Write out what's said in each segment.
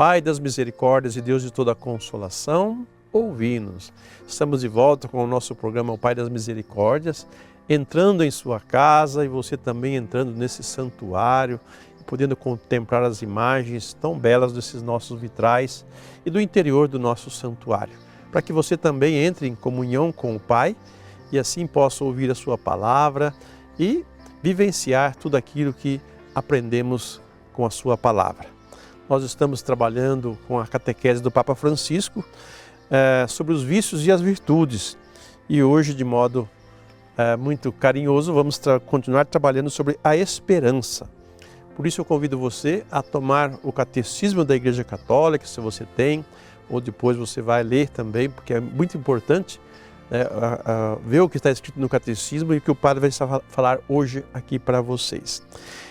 Pai das misericórdias e Deus de toda consolação, ouvi-nos. Estamos de volta com o nosso programa O Pai das Misericórdias, entrando em sua casa e você também entrando nesse santuário, podendo contemplar as imagens tão belas desses nossos vitrais e do interior do nosso santuário, para que você também entre em comunhão com o Pai e assim possa ouvir a sua palavra e vivenciar tudo aquilo que aprendemos com a sua palavra. Nós estamos trabalhando com a catequese do Papa Francisco sobre os vícios e as virtudes. E hoje, de modo muito carinhoso, vamos continuar trabalhando sobre a esperança. Por isso eu convido você a tomar o Catecismo da Igreja Católica, se você tem, ou depois você vai ler também, porque é muito importante ver o que está escrito no Catecismo e o que o Padre vai falar hoje aqui para vocês.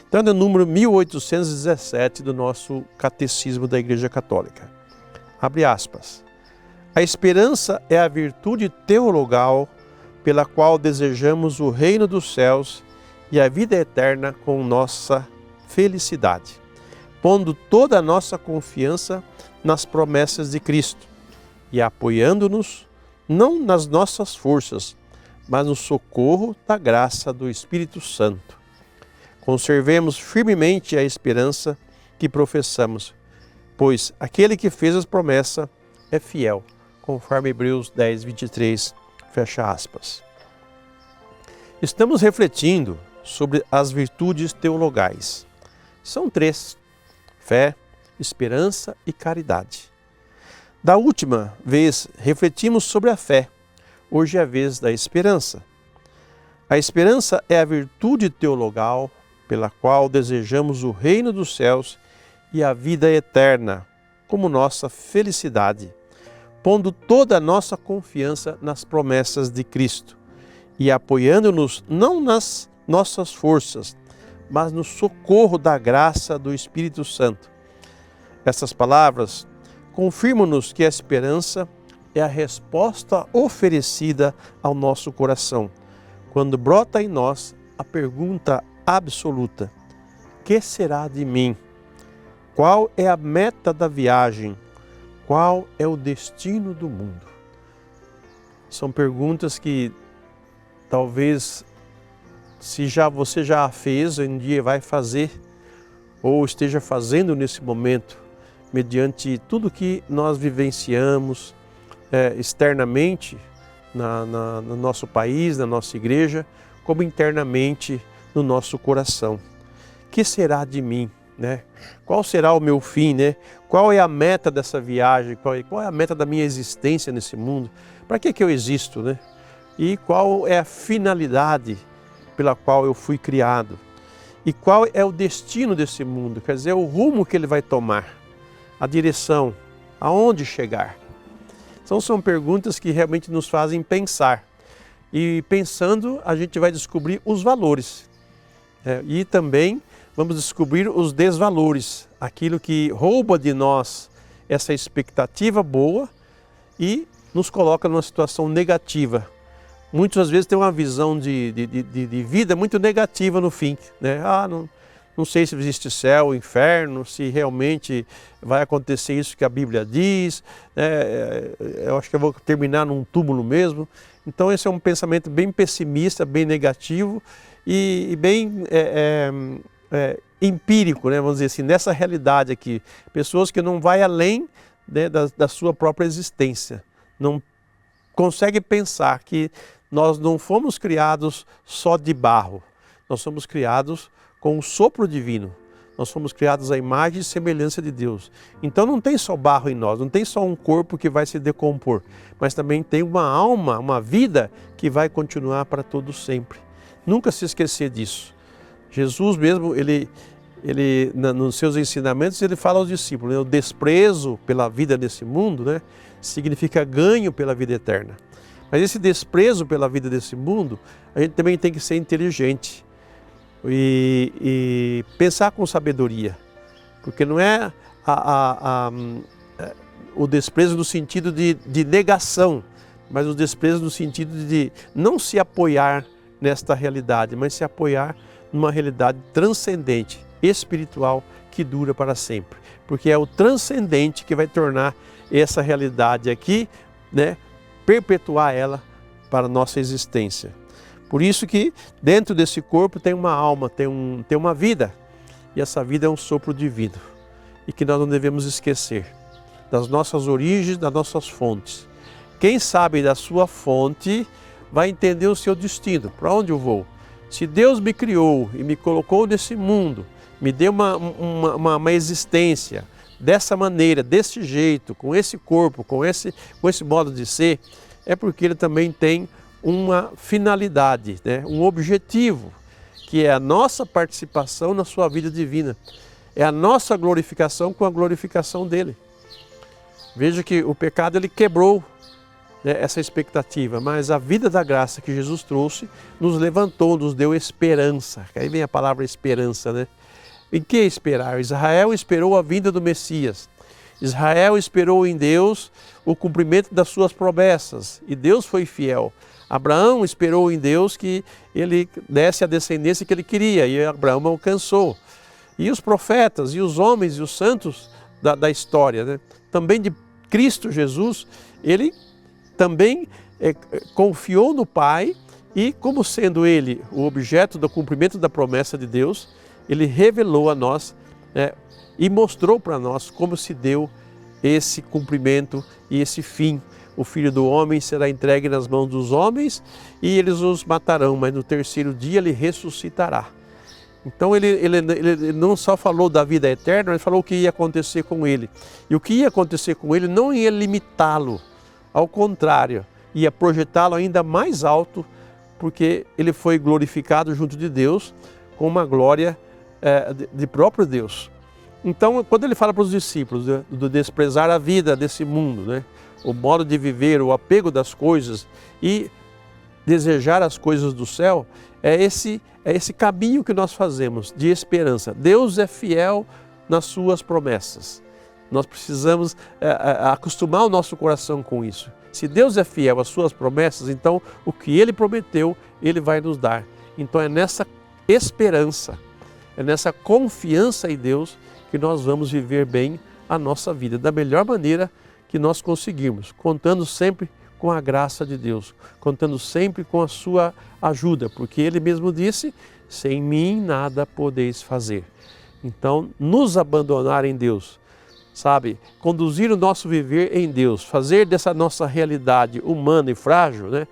Então, é o número 1817 do nosso Catecismo da Igreja Católica. Abre aspas. A esperança é a virtude teologal pela qual desejamos o reino dos céus e a vida eterna com nossa felicidade, pondo toda a nossa confiança nas promessas de Cristo e apoiando-nos não nas nossas forças, mas no socorro da graça do Espírito Santo. Conservemos firmemente a esperança que professamos, pois aquele que fez as promessas é fiel, conforme Hebreus 10, 23, fecha aspas. Estamos refletindo sobre as virtudes teologais. São três: fé, esperança e caridade. Da última vez, refletimos sobre a fé. Hoje é a vez da esperança. A esperança é a virtude teologal pela qual desejamos o reino dos céus e a vida eterna como nossa felicidade, pondo toda a nossa confiança nas promessas de Cristo e apoiando-nos não nas nossas forças, mas no socorro da graça do Espírito Santo. Essas palavras confirmam-nos que a esperança é a resposta oferecida ao nosso coração, quando brota em nós a pergunta absoluta: que será de mim? Qual é a meta da viagem? Qual é o destino do mundo? São perguntas que talvez, se você já a fez, um dia vai fazer, ou esteja fazendo nesse momento, mediante tudo que nós vivenciamos externamente no nosso país, na nossa igreja, como internamente no nosso coração. Que será de mim? Qual será o meu fim? Qual é a meta dessa viagem? Qual é a meta da minha existência nesse mundo? Para que eu existo? E qual é a finalidade pela qual eu fui criado? E qual é o destino desse mundo? Quer dizer, o rumo que ele vai tomar, a direção, aonde chegar? Então são perguntas que realmente nos fazem pensar. E pensando, a gente vai descobrir os valores. E também vamos descobrir os desvalores, aquilo que rouba de nós essa expectativa boa e nos coloca numa situação negativa. Muitas vezes tem uma visão de vida muito negativa no fim. Não sei se existe céu, inferno, se realmente vai acontecer isso que a Bíblia diz. Eu acho que eu vou terminar num túmulo mesmo. Então esse é um pensamento bem pessimista, bem negativo e bem empírico, vamos dizer assim, nessa realidade aqui. Pessoas que não vai além da sua própria existência. Não conseguem pensar que nós não fomos criados só de barro. Nós somos criados com o sopro divino. Nós fomos criados à imagem e semelhança de Deus. Então não tem só barro em nós, não tem só um corpo que vai se decompor, mas também tem uma alma, uma vida que vai continuar para todo sempre. Nunca se esquecer disso. Jesus mesmo, ele nos seus ensinamentos, ele fala aos discípulos, o desprezo pela vida nesse mundo, significa ganho pela vida eterna. Mas esse desprezo pela vida desse mundo, a gente também tem que ser inteligente e pensar com sabedoria, porque não é o desprezo no sentido de negação, mas o desprezo no sentido de não se apoiar nesta realidade, mas se apoiar numa realidade transcendente, espiritual, que dura para sempre. Porque é o transcendente que vai tornar essa realidade aqui, né, perpetuar ela para a nossa existência. Por isso que dentro desse corpo tem uma alma, tem uma vida. E essa vida é um sopro divino. E que nós não devemos esquecer das nossas origens, das nossas fontes. Quem sabe da sua fonte vai entender o seu destino, para onde eu vou. Se Deus me criou e me colocou nesse mundo, me deu uma existência dessa maneira, desse jeito, com esse corpo, com esse modo de ser, é porque Ele também tem uma finalidade, né? Um objetivo, que é a nossa participação na sua vida divina. É a nossa glorificação com a glorificação dEle. Veja que o pecado ele quebrou, né, essa expectativa, mas a vida da graça que Jesus trouxe nos levantou, nos deu esperança. Aí vem a palavra esperança, né? Em que esperar? Israel esperou a vinda do Messias. Israel esperou em Deus o cumprimento das suas promessas e Deus foi fiel. Abraão esperou em Deus que ele desse a descendência que ele queria e Abraão alcançou. E os profetas e os homens e os santos da história, né? Também de Cristo Jesus, ele também confiou no Pai e, como sendo ele o objeto do cumprimento da promessa de Deus, ele revelou a nós e mostrou para nós como se deu esse cumprimento e esse fim. O Filho do Homem será entregue nas mãos dos homens e eles os matarão, mas no terceiro dia ele ressuscitará. Então ele não só falou da vida eterna, ele falou o que ia acontecer com ele. E o que ia acontecer com ele não ia limitá-lo, ao contrário, ia projetá-lo ainda mais alto, porque ele foi glorificado junto de Deus com uma glória de próprio Deus. Então, quando ele fala para os discípulos do desprezar a vida desse mundo, né, o modo de viver, o apego das coisas e desejar as coisas do céu, é esse caminho que nós fazemos de esperança. Deus é fiel nas suas promessas. Nós precisamos acostumar o nosso coração com isso. Se Deus é fiel às suas promessas, então o que Ele prometeu, Ele vai nos dar. Então é nessa esperança, é nessa confiança em Deus que nós vamos viver bem a nossa vida, da melhor maneira que nós conseguirmos, contando sempre com a graça de Deus, contando sempre com a sua ajuda, porque Ele mesmo disse, sem mim nada podeis fazer. Então, nos abandonar em Deus, sabe, conduzir o nosso viver em Deus, fazer dessa nossa realidade humana e frágil, né,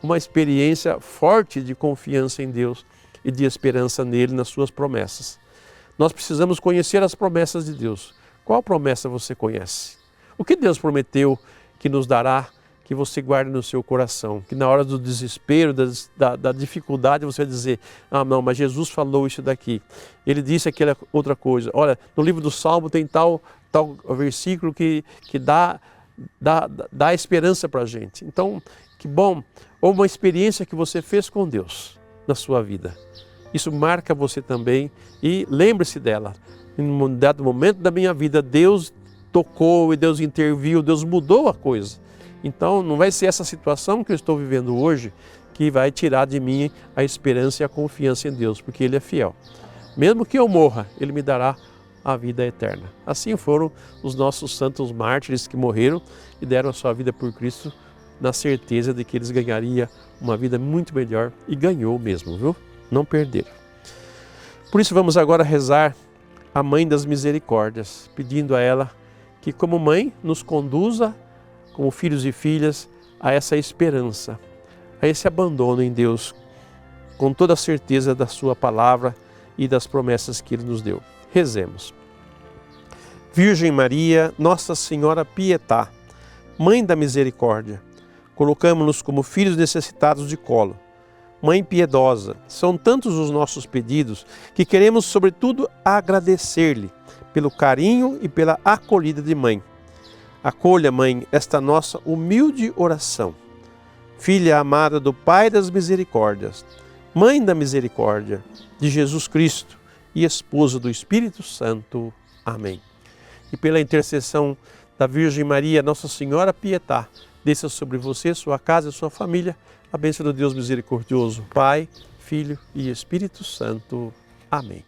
uma experiência forte de confiança em Deus e de esperança nele, nas suas promessas. Nós precisamos conhecer as promessas de Deus. Qual promessa você conhece? O que Deus prometeu que nos dará, que você guarde no seu coração? Que na hora do desespero, da dificuldade, você vai dizer, ah não, mas Jesus falou isso daqui. Ele disse aquela outra coisa. Olha, no livro do Salmo tem tal versículo que dá esperança para a gente. Então, que bom. Ou uma experiência que você fez com Deus na sua vida. Isso marca você também e lembre-se dela. Em um dado momento da minha vida, Deus tocou e Deus interviu, Deus mudou a coisa. Então não vai ser essa situação que eu estou vivendo hoje que vai tirar de mim a esperança e a confiança em Deus, porque Ele é fiel. Mesmo que eu morra, Ele me dará a vida eterna. Assim foram os nossos santos mártires que morreram e deram a sua vida por Cristo na certeza de que eles ganhariam uma vida muito melhor e ganhou mesmo, viu? Não perderam. Por isso vamos agora rezar a Mãe das Misericórdias, pedindo a ela que como mãe nos conduza como filhos e filhas a essa esperança, a esse abandono em Deus, com toda a certeza da sua palavra e das promessas que Ele nos deu. Rezemos. Virgem Maria, Nossa Senhora Pietá, Mãe da Misericórdia, colocamo-nos como filhos necessitados de colo. Mãe piedosa, são tantos os nossos pedidos que queremos, sobretudo, agradecer-lhe pelo carinho e pela acolhida de mãe. Acolha, Mãe, esta nossa humilde oração. Filha amada do Pai das Misericórdias, Mãe da Misericórdia, de Jesus Cristo e Esposa do Espírito Santo. Amém. E pela intercessão da Virgem Maria, Nossa Senhora Pietá, desça sobre você, sua casa e sua família, a bênção do Deus misericordioso, Pai, Filho e Espírito Santo. Amém.